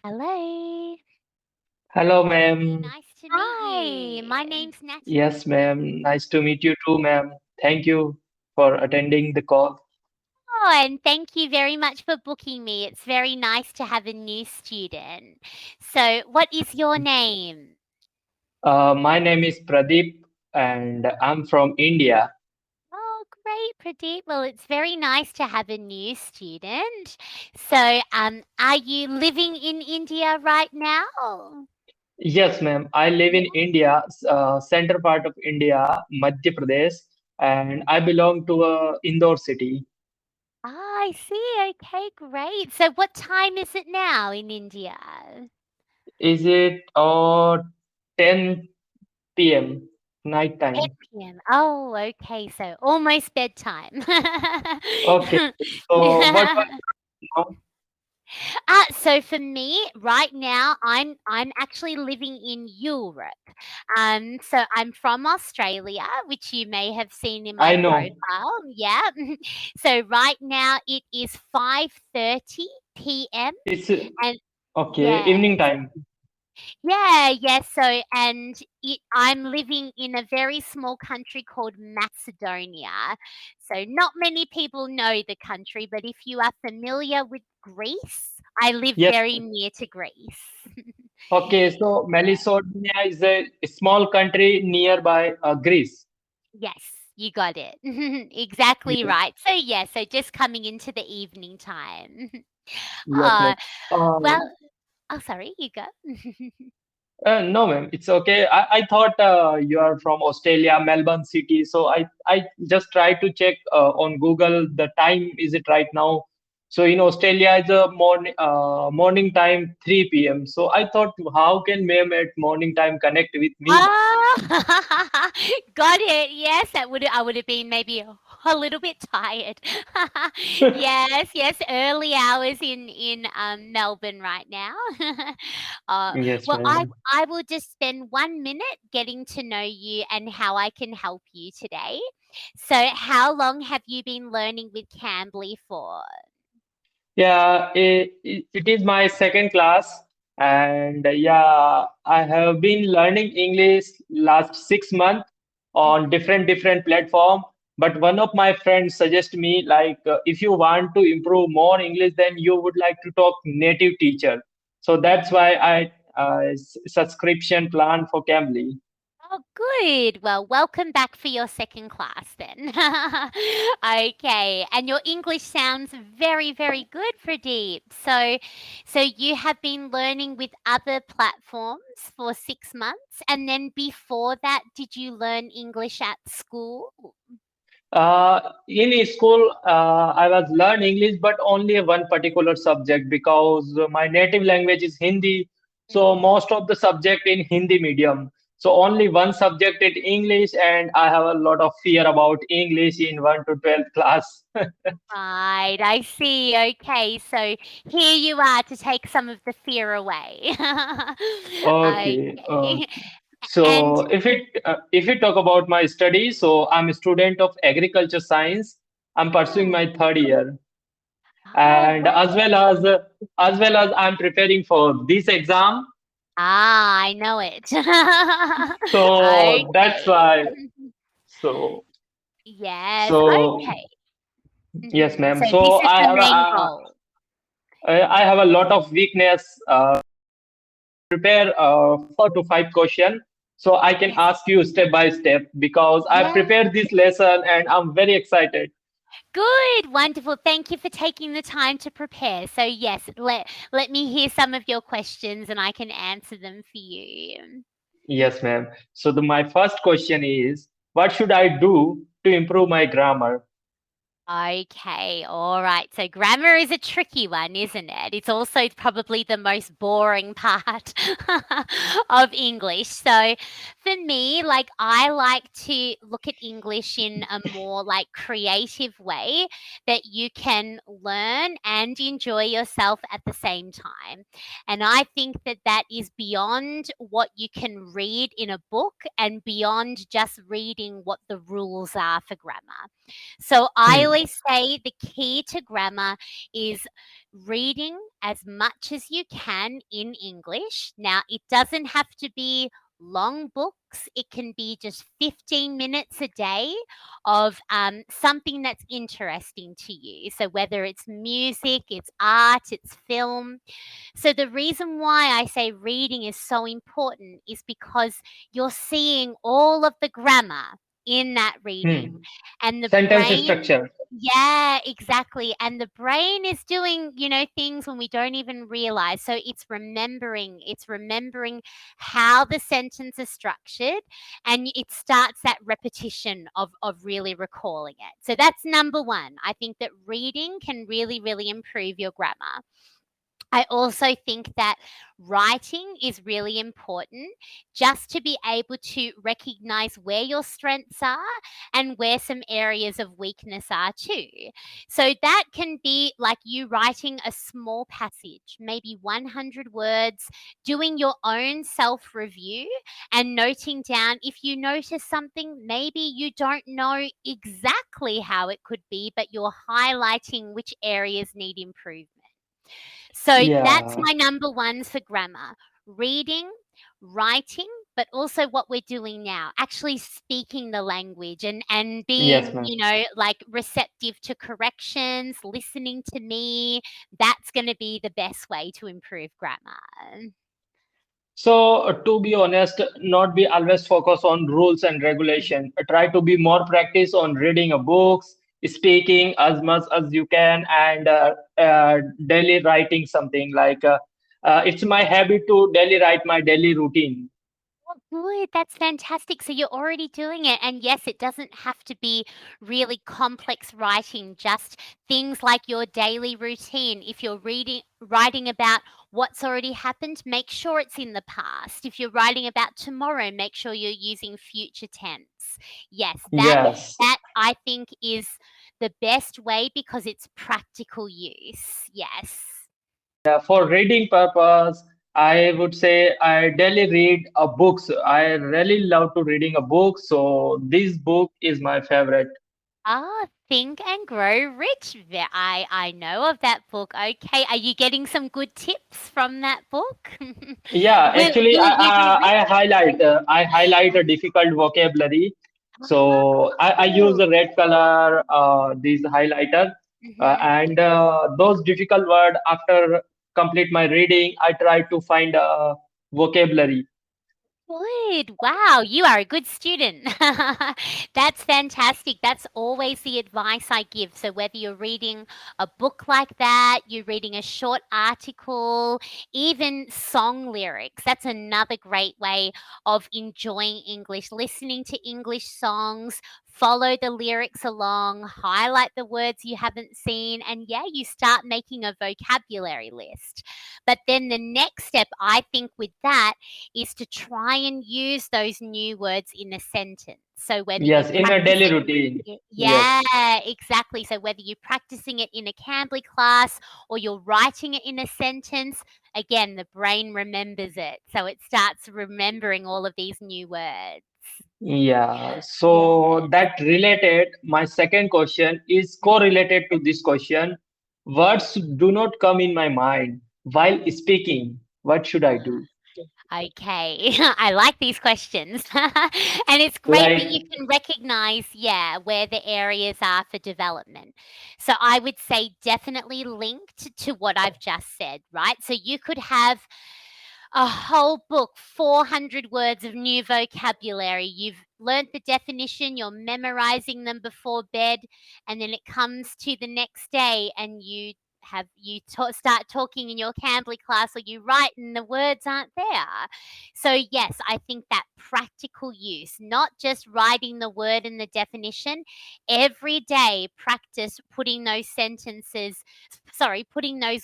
Hello. Hello, Hey, ma'am. nice to meet Hi, my you. name's Natalie. Yes, ma'am. Nice to meet you too, ma'am. Thank you for attending the call. Oh, and thank you very much for booking me. It's very nice to have a new student. So, what is your name? My name is Pradeep and I'm from India. Oh, great, Pradeep. Well, it's very nice to have a new student. So, are you living in India right now? Yes, ma'am. I live in Yeah. India, center part of India, Madhya Pradesh, and I belong to Indore city. Ah, I see. Okay, great. So, what time is it now in India? Is it 10 p.m. night time? 10 p.m. Oh, okay. So almost bedtime. Okay. So what was now? So for me, right now, I'm actually living in Europe. So I'm from Australia, which you may have seen in my I know. profile. Yeah. So right now it is 5:30 p.m. It's and okay. yeah. Evening time. Yeah, yeah. So, I'm living in a very small country called Macedonia. So, not many people know the country, but if you are familiar with Greece, I live Yes. very near to Greece. Okay, so Macedonia is a small country nearby Greece. Yes, you got it. Exactly Yes, right. So, yeah, so just coming into the evening time. yes, ma'am. Uh, Well, oh, sorry, you go. no, ma'am, it's okay. I thought you are from Australia, Melbourne city. So I just tried to check on Google the time. Is it right now? So in Australia, it's a morning time 3 p.m. So I thought, how can ma'am at morning time connect with me? Ah, got it. Yes, I would have been maybe a little bit tired. Yes, yes, early hours in Melbourne right now. Yes, Well, I ma'am. I will just spend 1 minute getting to know you and how I can help you today. So, how long have you been learning with Cambly for? Yeah, it is my second class, and yeah, I have been learning English last 6 months on different platform. But one of my friends suggest me like if you want to improve more English, then you would like to talk native teacher. So that's why I subscription plan for Cambly. Oh, good. Well, welcome back for your second class then. Okay, and your English sounds very, very good, Pradeep. So you have been learning with other platforms for 6 months, and then before that, did you learn English at school? In school, I was learn English, but only one particular subject because my native language is Hindi. So Mhm. most of the subject in Hindi medium. So only one subject in English, and I have a lot of fear about English in 1 to 12 class. Right, I see. Okay, so here you are to take some of the fear away. Okay. Okay, and So if we talk about my study, so I'm a student of agriculture science. I'm pursuing my oh, third year. oh, And great. as well as I'm preparing for this exam. Ah, I know it. So that's Okay. why. So Yes, so okay. yes, ma'am. So So this is the main goal. I have a lot of weakness. Prepare 4 to 5 questions, so I can Yes. ask you step by step because I Yeah. prepared this lesson and I'm very excited. Good. Wonderful. Thank you for taking the time to prepare. So yes, let me hear some of your questions and I can answer them for you. Yes, ma'am. So my first question is, what should I do to improve my grammar? Okay, all right. So grammar is a tricky one, isn't it? It's also probably the most boring part of English. So for me, like I like to look at English in a more like creative way that you can learn and enjoy yourself at the same time. And I think that that is beyond what you can read in a book and beyond just reading what the rules are for grammar. So I always say the key to grammar is reading as much as you can in English. Now, it doesn't have to be long books, it can be just 15 minutes a day of something that's interesting to you. So, whether it's music, it's art, it's film. So, the reason why I say reading is so important is because you're seeing all of the grammar in that reading, Hmm. and the Sentence brain, structure. yeah, exactly. And the brain is doing, things when we don't even realize. So it's remembering how the sentence is structured, and it starts that repetition of really recalling it. So that's number one. I think that reading can really, really improve your grammar. I also think that writing is really important just to be able to recognize where your strengths are and where some areas of weakness are too. So that can be like you writing a small passage, maybe 100 words, doing your own self review and noting down if you notice something, maybe you don't know exactly how it could be, but you're highlighting which areas need improvement. So that's Yeah. my number ones for grammar: reading, writing, but also what we're doing now, actually speaking the language and Yes, being, ma'am. like receptive to corrections, listening to me. That's going to be the best way to improve grammar. So, to be honest, not be always focus on rules and regulation. Try to be more practice on reading a books, speaking as much as you can, and daily writing something like it's my habit to daily write my daily routine. Oh, good. That's fantastic. So you're already doing it. And yes, it doesn't have to be really complex writing, just things like your daily routine. If you're writing about what's already happened, make sure it's in the past. If you're writing about tomorrow, make sure you're using future tense. Yes, that Yes. that I think is the best way because it's practical use. Yes. For reading purpose, I would say I daily read a books. I really love to reading a book, so this book is my favorite. Ah, Think and Grow Rich. I know of that book. Okay, are you getting some good tips from that book? Yeah, actually, Will you be I highlight a difficult vocabulary. rich? So I use Oh, a red color, this highlighter, mhm. and those difficult word. After complete my reading, I try to find a vocabulary. Good. Wow, you are a good student. That's fantastic. That's always the advice I give. So, whether you're reading a book like that, you're reading a short article, even song lyrics, that's another great way of enjoying English. Listening to English songs, follow the lyrics along, highlight the words you haven't seen, and yeah, you start making a vocabulary list. But then the next step, I think, with that is to try and use those new words in a sentence. So whether you Yes, in a practice daily it, routine. yeah, Yes. exactly. So whether you're practicing it in a Cambly class or you're writing it in a sentence, again, the brain remembers it. So it starts remembering all of these new words. Yeah, Yeah. so that related, my second question is correlated to this question. Words do not come in my mind while speaking. What should I do? Okay, I like these questions. And it's great that you Like, can recognize, yeah, where the areas are for development. So I would say definitely linked to what I've just said, right? So you could have a whole book, 400 words of new vocabulary. You've learnt the definition, you're memorizing them before bed, and then it comes to the next day and start talking in your Cambly class or you write and the words aren't there. So yes, I think that practical use, not just writing the word and the definition, every day practice putting those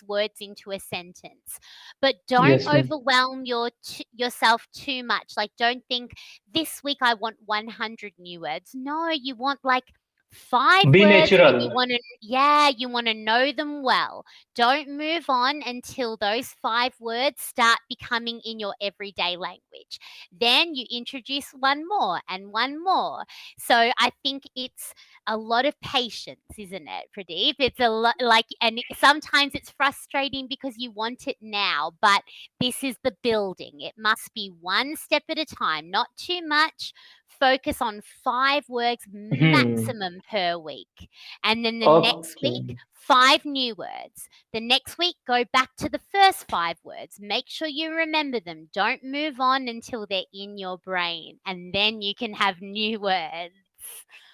words into a sentence. But don't yes, ma'am. overwhelm yourself too much. Like, don't think this week I want 100 new words. No, you want like 5 Be words that you natural. wanna yeah, you wanna know them well. Don't move on until those 5 words start becoming in your everyday language. Then you introduce one more and one more. So I think it's a lot of patience, isn't it, Pradeep? It's a lot like, and sometimes it's frustrating because you want it now, but this is the building. It must be one step at a time, not too much. Focus on 5 words Hmm. maximum per week. And then the next week, Okay. 5 new words. The next week, go back to the first 5 words. Make sure you remember them. Don't move on until they're in your brain. And then you can have new words.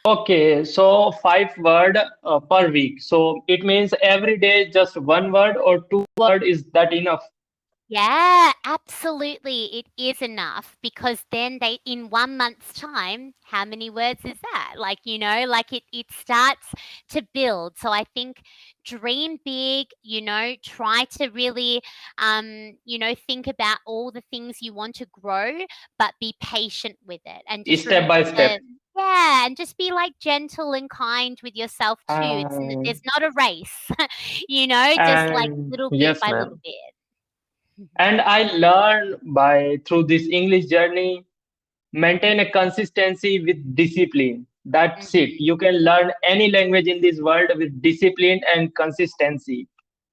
Okay, so 5 word per week. So it means every day just one word or two word, is that enough? Yeah, absolutely. It is enough because then they, in 1 month's time, how many words is that? Like, like it starts to build. So I think dream big, try to really, think about all the things you want to grow, but be patient with it. And just Step by step. yeah, and just be like gentle and kind with yourself too. And There's not a race, just like and little bit yes, by little ma'am. bit. And I learned by through this English journey, maintain a consistency with discipline. That's it. Mhm. You can learn any language in this world with discipline and consistency.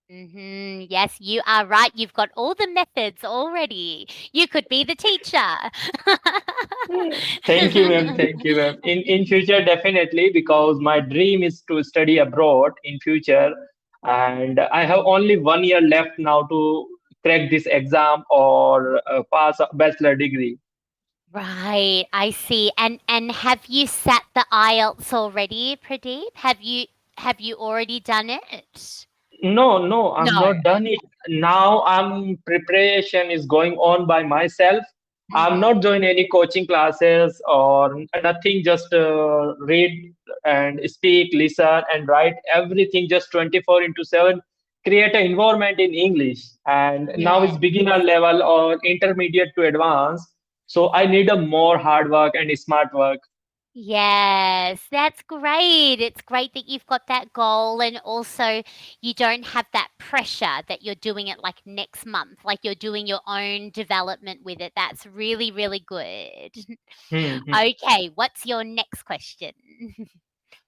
Yes, you are right. You've got all the methods already. You could be the teacher. Thank you, ma'am. Thank you, ma'am. In future, definitely, because my dream is to study abroad in future, and I have only 1 year left now to crack this exam or pass a bachelor degree. Right, I see. And have you sat the IELTS already, Pradeep? Have you already done it? No, no, I'm No. not done it. Now I'm preparation is going on by myself. I'm Mhm. not joining any coaching classes or nothing, just read and speak, listen and write everything just 24 into 7. Create an environment in English. And now it's Yes. beginner level or intermediate to advanced. So I need a more hard work and smart work. Yes, that's great. It's great that you've got that goal and also you don't have that pressure that you're doing it like next month, like you're doing your own development with it. That's really, really good. Hmm, hmm. Okay, what's your next question?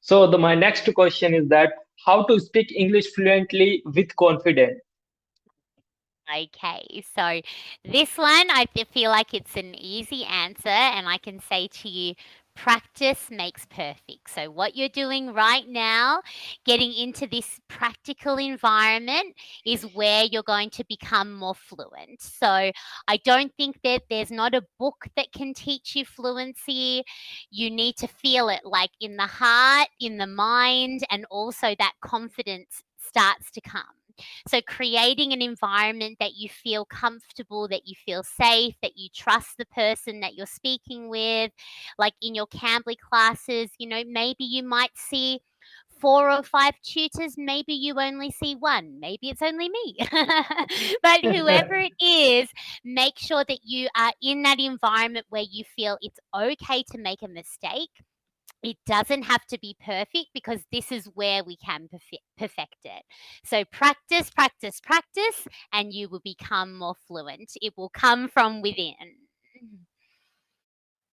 So my next question is that how to speak English fluently with confidence. Okay, so this one feel like it's an easy answer, and I can say to you, practice makes perfect. So, what you're doing right now, getting into this practical environment, is where you're going to become more fluent. So, I don't think that there's not a book that can teach you fluency. You need to feel it like in the heart, in the mind, and also that confidence starts to come. So, creating an environment that you feel comfortable, that you feel safe, that you trust the person that you're speaking with. Like in your Cambly classes, maybe you might see 4 or 5 tutors, maybe you only see one, maybe it's only me. But whoever it is, make sure that you are in that environment where you feel it's okay to make a mistake. It doesn't have to be perfect because this is where we can perfect it. So practice, practice, practice, and you will become more fluent. It will come from within.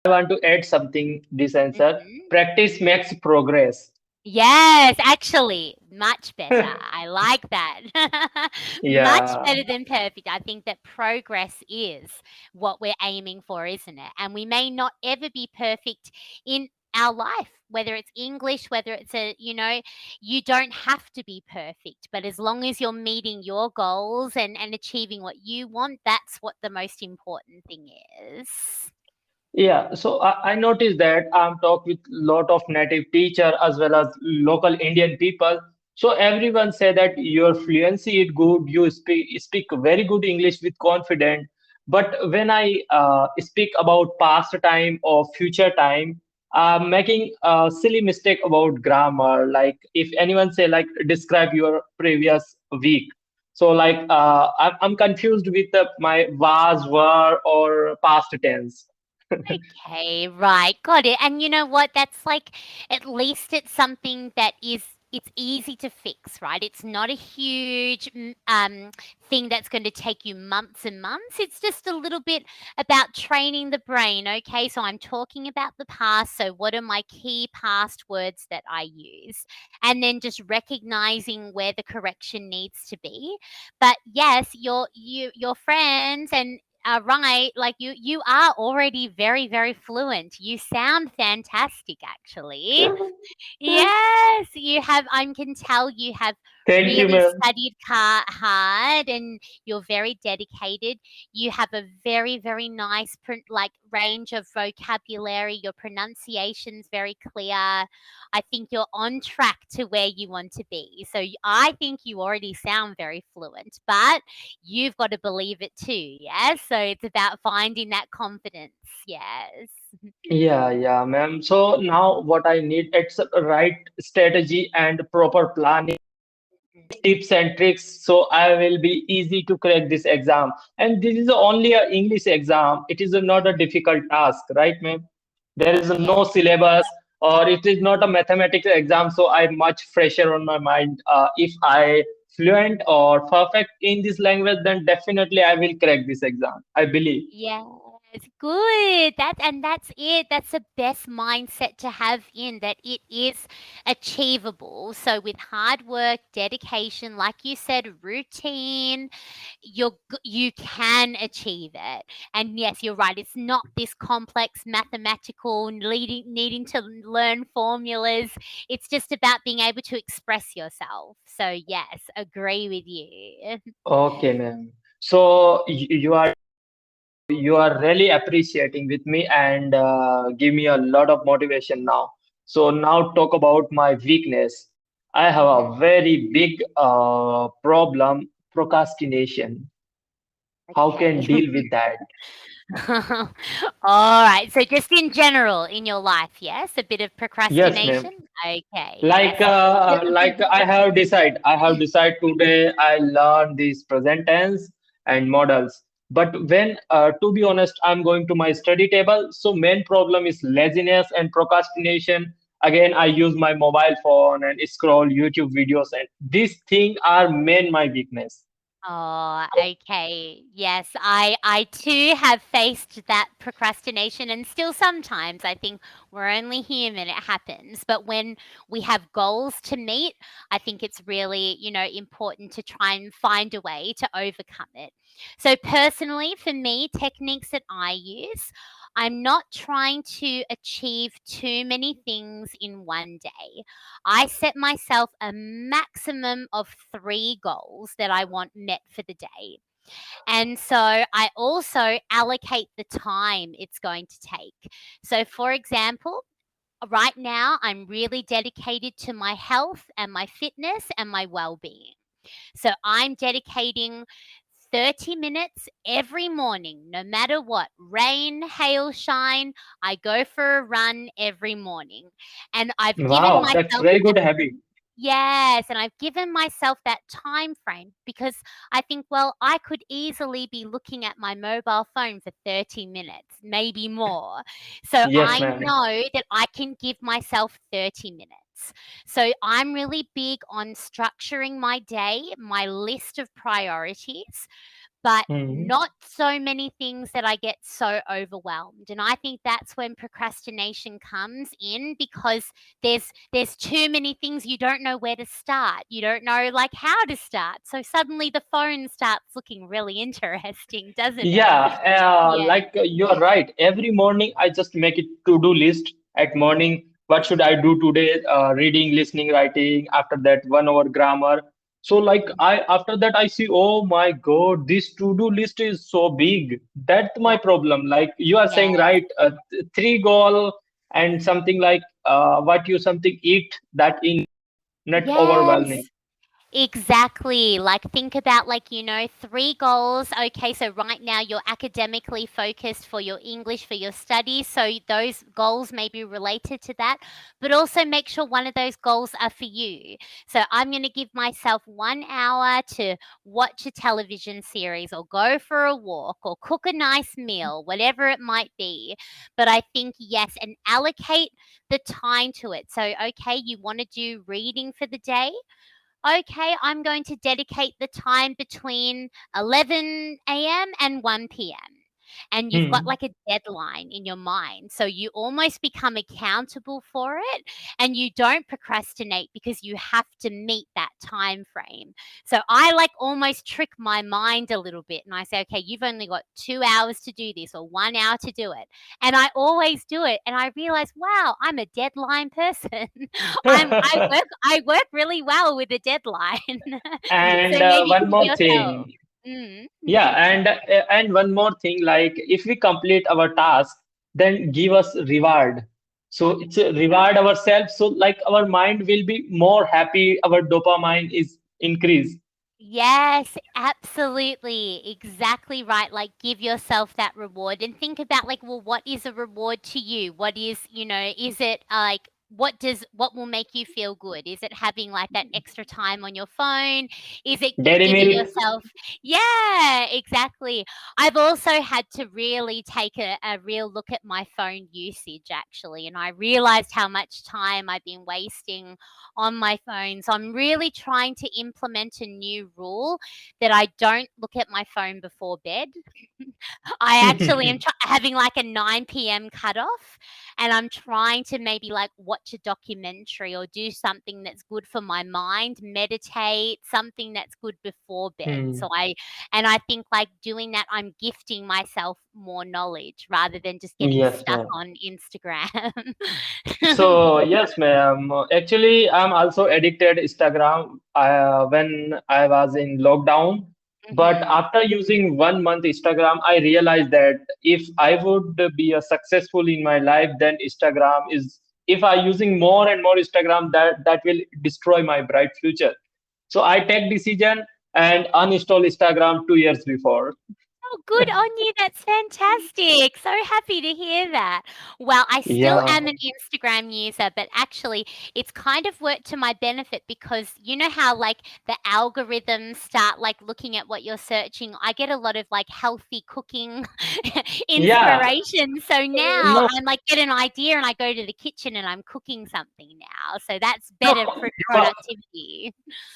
I want to add something this answer. Mhm. Practice makes progress. Yes, actually, much better. I like that. Much Yeah. better than perfect. I think that progress is what we're aiming for, isn't it? And we may not ever be perfect in our life, whether it's English, whether it's you don't have to be perfect. But as long as you're meeting your goals and achieving what you want, that's what the most important thing is. Yeah, so I noticed that I'm talk with lot of native teacher as well as local Indian people. So everyone say that your fluency is good, you speak very good English with confidence. But when I speak about past time or future time, I'm making a silly mistake about grammar. Like if anyone say like describe your previous week, so like I'm confused with my was, were or past tense. Okay, right. Got it. And you know what? That's like, at least it's something that is, it's easy to fix, right? It's not a huge thing that's going to take you months and months. It's just a little bit about training the brain. Okay, so I'm talking about the past. So what are my key past words that I use? And then just recognizing where the correction needs to be. But yes, your friends and right, like you are already very, very fluent. You sound fantastic, actually. Yes, you have. I can tell you have Thank you, really ma'am. studied hard, and you're very dedicated. You have a very, very nice like range of vocabulary. Your pronunciation's very clear. I think you're on track to where you want to be. So I think you already sound very fluent, but you've got to believe it too. Yes. So it's about finding that confidence. Yes. Yeah, ma'am. So now what I need, it's a right strategy and proper planning, tips and tricks, so I will be easy to crack this exam. And this is only a English exam. It is not a difficult task, right, ma'am? There is Yeah. no syllabus, or it is not a mathematics exam, so I'm much fresher on my mind. If I fluent or perfect in this language, then definitely I will crack this exam, I believe. Yes, good. That's it. That's the best mindset to have in that it is achievable. So with hard work, dedication, like you said, routine, you can achieve it. And yes, you're right. It's not this complex mathematical needing to learn formulas. It's just about being able to express yourself. So yes, agree with you. Okay, ma'am. So you are really appreciating with me and give me a lot of motivation now. So now talk about my weakness. I have a very big problem, procrastination. How Okay. can deal with that? All right. So just in general in your life, yes, a bit of Yes, ma'am. procrastination. Okay. Yes. Like I have decided today I learn these present tense and models. But when to be honest, I'm going to my study table. So main problem is laziness and procrastination. Again, I use my mobile phone and scroll YouTube videos, and these things are main my weakness. Oh, okay. Yes, I too have faced that procrastination, and still sometimes I think we're only human, it happens. But when we have goals to meet, I think it's really, important to try and find a way to overcome it. So personally, for me, techniques that I use, I'm not trying to achieve too many things in one day. I set myself a maximum of 3 goals that I want met for the day. And so I also allocate the time it's going to take. So, for example, right now I'm really dedicated to my health and my fitness and my well being. So I'm dedicating 30 minutes every morning, no matter what, rain, hail, shine. I go for a run every morning. And I've given Wow, that's myself very good habit. Yes, and I've given myself that time frame because I think, well, I could easily be looking at my mobile phone for 30 minutes, maybe more. So Yes, I ma'am. know that I can give myself 30 minutes. So I'm really big on structuring my day, my list of priorities, but Hmm. not so many things that I get so overwhelmed. And I think that's when procrastination comes in because there's too many things, you don't know where to start. You don't know like how to start. So suddenly the phone starts looking really interesting, doesn't it? Yeah, Yeah. you're right. Every morning I just make it to-do list at morning. What should I do today? Reading, listening, writing. After that, 1 hour grammar. So like I after that I see, oh my God, this to-do list is so big. That's my Yeah. problem. Like you are saying, Yes. right? Three goal and something like what you something eat that in not Yes. overwhelming. Exactly. Like, think about, like, three goals. Okay, so right now you're academically focused for your English, for your studies. So those goals may be related to that, but also make sure one of those goals are for you. So I'm going to give myself 1 hour to watch a television series or go for a walk or cook a nice meal, whatever it might be. But I think, yes, and allocate the time to it. So, okay, you want to do reading for the day? Okay, I'm going to dedicate the time between 11 a.m. and 1 p.m. And you've got Hmm. like a deadline in your mind. So you almost become accountable for it and you don't procrastinate because you have to meet that time frame. So I like almost trick my mind a little bit and I say, okay, you've only got 2 hours to do this or 1 hour to do it. And I always do it. And I realize, wow, I'm a deadline person. I work really well with a deadline. So And maybe one give more yourself. thing. Mm. Yeah, and one more thing, like if we complete our task, then give us reward. So it's a reward ourselves. So like our mind will be more happy. Our dopamine is increased. Yes, absolutely. Exactly right. Like, give yourself that reward and think about, like, well, what is a reward to you? What is, is it like, what will make you feel good? Is it having like that extra time on your phone? Is it Dairy giving milk. yourself, yeah, exactly. I've also had to really take a real look at my phone usage actually, and I realized how much time I've been wasting on my phone. So I'm really trying to implement a new rule that I don't look at my phone before bed. I actually am having like a 9 p.m. cutoff, and I'm trying to maybe like watch a documentary or do something that's good for my mind, meditate, something that's good before bed. Hmm. And I think like doing that, I'm gifting myself more knowledge rather than just getting Yes, stuck ma'am. on Instagram. So yes, ma'am. Actually, I'm also addicted Instagram when I was in lockdown. But Hmm. after using 1 month Instagram, I realized that if I would be a successful in my life, then Instagram is. If I using more and more Instagram, that will destroy my bright future. So I take decision and uninstall Instagram 2 years before. Oh, good on you. That's fantastic. So happy to hear that. Well, I still Yeah. am an Instagram user, but actually, it's kind of worked to my benefit because you know how, like, the algorithms start, like, looking at what you're searching. I get a lot of, like, healthy cooking Yeah. inspiration. So now No. I'm like, get an idea and I go to the kitchen and I'm cooking something now. So that's No. better You are. productivity.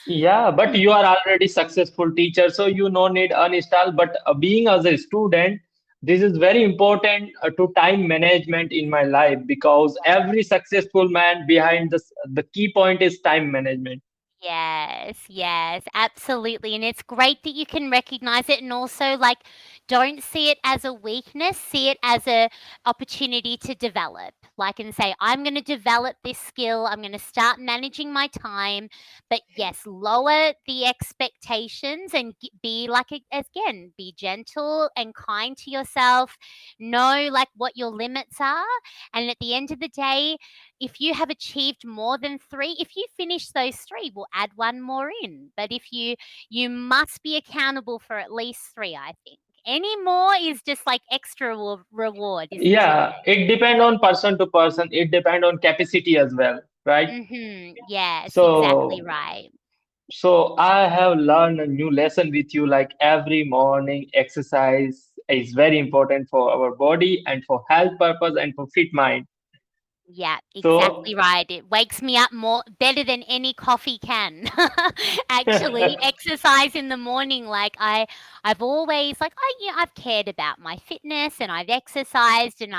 Yeah, but you are already successful teacher, so you no need uninstall. But being as a student, this is very important to time management in my life because every successful man behind this, the key point is time management. Yes, yes, absolutely. And it's great that you can recognize it and also like don't see it as a weakness, see it as a opportunity to develop. Like and say, I'm going to develop this skill. I'm going to start managing my time. But yes, lower the expectations and be like again, be gentle and kind to yourself. Know like what your limits are. And at the end of the day, if you have achieved more than three, if you finish those three, we'll add one more in. But if you must be accountable for at least three, I think. Any more is just like extra reward, isn't it? Yeah, it depend on person to person. It depend on capacity as well, right? Mm-hmm. Yes, exactly So, right. so I have learned a new lesson with you. Like every morning, exercise is very important for our body and for health purpose and for fit mind. Yeah, So exactly right. It wakes me up more better than any coffee can. Actually, exercise in the morning, like I've always like I've cared about my fitness and I've exercised and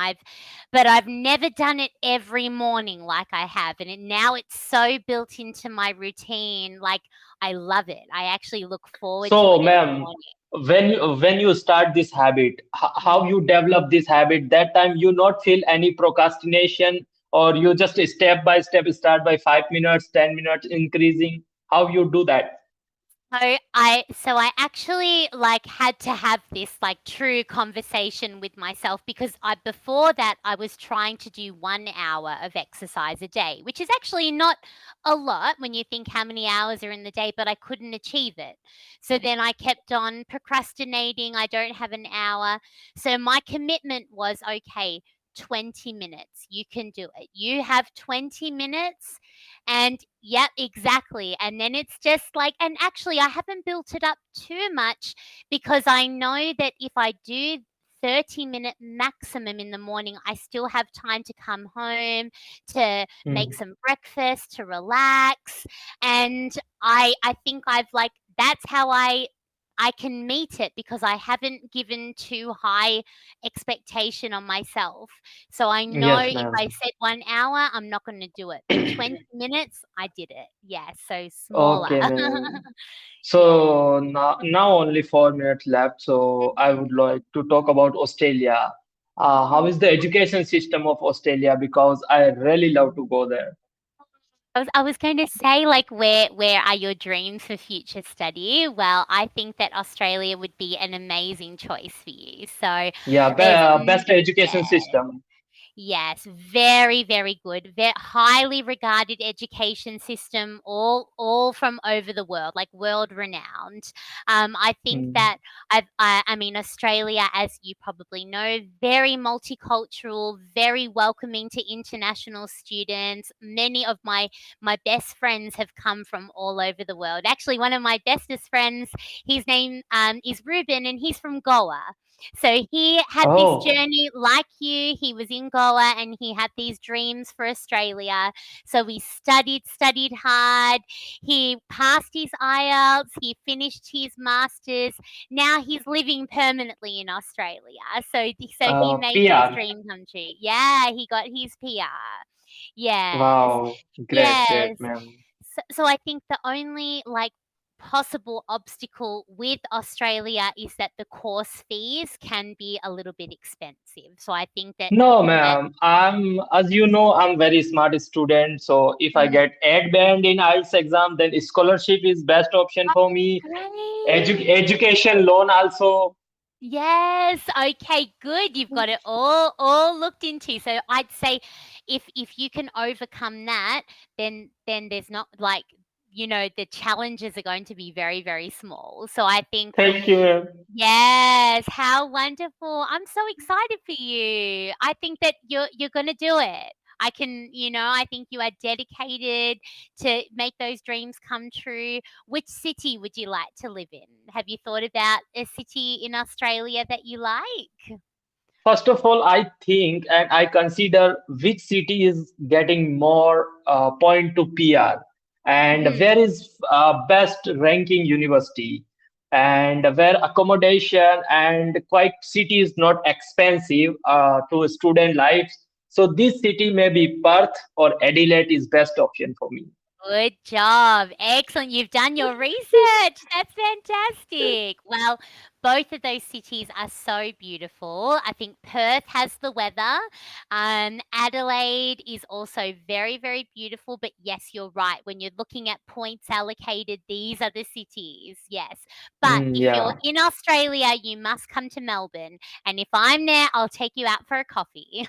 but I've never done it every morning like I have, and now it's so built into my routine. Like I love it. I actually look forward to So, it every ma'am, morning. when you start this habit, how Mm. you develop this habit, that time you not feel any procrastination, or you just step by step start by 5 minutes, 10 minutes increasing. How you do that? So I actually like had to have this like true conversation with myself because I before that I was trying to do 1 hour of exercise a day, which is actually not a lot when you think how many hours are in the day, but I couldn't achieve it. So then I kept on procrastinating. I don't have an hour. So my commitment was okay, 20 minutes. You can do it. You have 20 minutes and yep, exactly. And then it's just like, and actually, I haven't built it up too much because I know that if I do 30-minute maximum in the morning, I still have time to come home, to make Hmm. some breakfast, to relax. And I think I've like, that's how I can meet it because I haven't given too high expectation on myself. So I know Yes, if I ma'am. said 1 hour, I'm not gonna do it, but 20 minutes, I did it. Yeah, so smaller. Okay, ma'am. Yeah. So now only 4 minutes left. So I Mhm. would like to talk about Australia. How Mhm. is the education system of Australia? Because I really love to go there. I was going to say, like, where are your dreams for future study? Well, I think that Australia would be an amazing choice for you. So Yeah, there's best education yeah. system. Yes, very, very good. Highly regarded education system, all from over the world, like world renowned. I think Hmm. that I mean, Australia, as you probably know, very multicultural, very welcoming to international students. Many of my best friends have come from all over the world. Actually, one of my bestest friends, his name is Ruben, and he's from Goa. So he had this Oh, journey like you. He was in Goa and he had these dreams for Australia. So he studied hard. He passed his IELTS. He finished his masters. Now he's living permanently in Australia. So he made his PR. dream come true. Yeah, he got his PR. Yes. Wow, great, Yes. ma'am. So I think the only like possible obstacle with Australia is that the course fees can be a little bit expensive. So I think No, that ma'am. As you know, I'm very smart student. So if I Mhm. get 8 band in IELTS exam, then scholarship is best option for me. Great. Education loan also. Yes. Okay, good. You've got it all looked into. So I'd say if you can overcome that, then there's not like the challenges are going to be very, very small. So I think Thank you, ma'am. yes, how wonderful. I'm so excited for you. I think that you're going to do it. I think you are dedicated to make those dreams come true. Which city would you like to live in? Have you thought about a city in Australia that you like? First of all, I think and I consider which city is getting more point to PR and Mhm. where is best ranking university and where accommodation and quite city is not expensive to student lives. So this city may be Perth or Adelaide is best option for me. Good job. Excellent. You've done your research. That's fantastic. Well, both of those cities are so beautiful. I think Perth has the weather. Adelaide is also very, very beautiful. But yes, you're right. When you're looking at points allocated, these are the cities. Yes. But Mm, if you're yeah. in Australia, you must come to Melbourne. And if I'm there, I'll take you out for a coffee.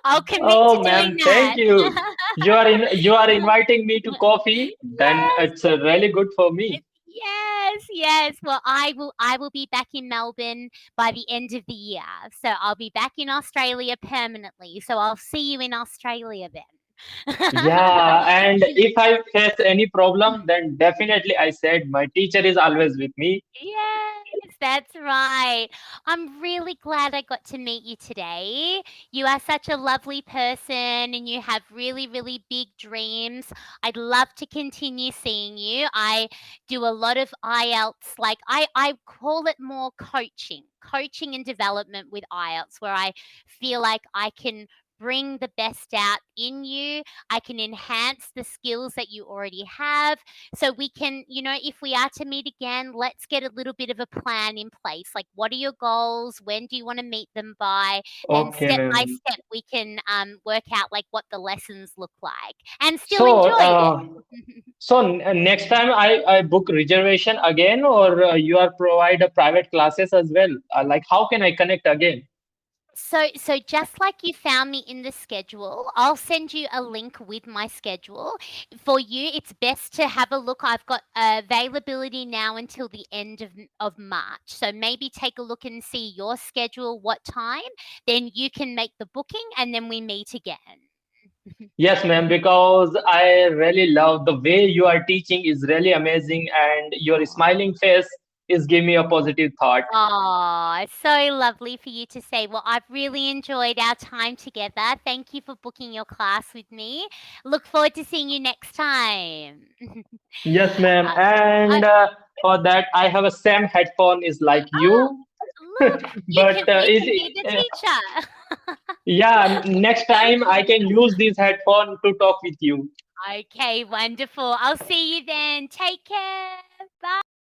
I'll commit to Oh, doing ma'am, thank that. you. You are inviting me to coffee. Then Yes, it's really good for me. yes, yes. Well, I will be back in Melbourne by the end of the year. So I'll be back in Australia permanently. So I'll see you in Australia then. Yeah, and if I face any problem, then definitely I said my teacher is always with me. Yes, that's right. I'm really glad I got to meet you today. You are such a lovely person and you have really, really big dreams. I'd love to continue seeing you. I do a lot of IELTS, like I call it more coaching and development with IELTS, where I feel like I can bring the best out in you. I can enhance the skills that you already have. So we can, if we are to meet again, let's get a little bit of a plan in place. Like, what are your goals? When do you want to meet them by? And Okay, step by ma'am. step, we can work out like what the lessons look like and still So, enjoy it. next time I book reservation again, or you are provide a private classes as well. Like, how can I connect again? So just like you found me in the schedule, I'll send you a link with my schedule. For you, it's best to have a look. I've got availability now until the end of March. So maybe take a look and see your schedule, what time. Then you can make the booking and then we meet again. Yes, ma'am, because I really love the way you are teaching is really amazing, and your smiling face is giving me a positive thought. Oh, it's so lovely for you to say. Well, I've really enjoyed our time together. Thank you for booking your class with me. Look forward to seeing you next time. Yes, ma'am. I, And for that, I have a same headphone is like oh, you, look, but you can be the teacher. yeah, next time I can use this headphone to talk with you. Okay, wonderful. I'll see you then. Take care. Bye.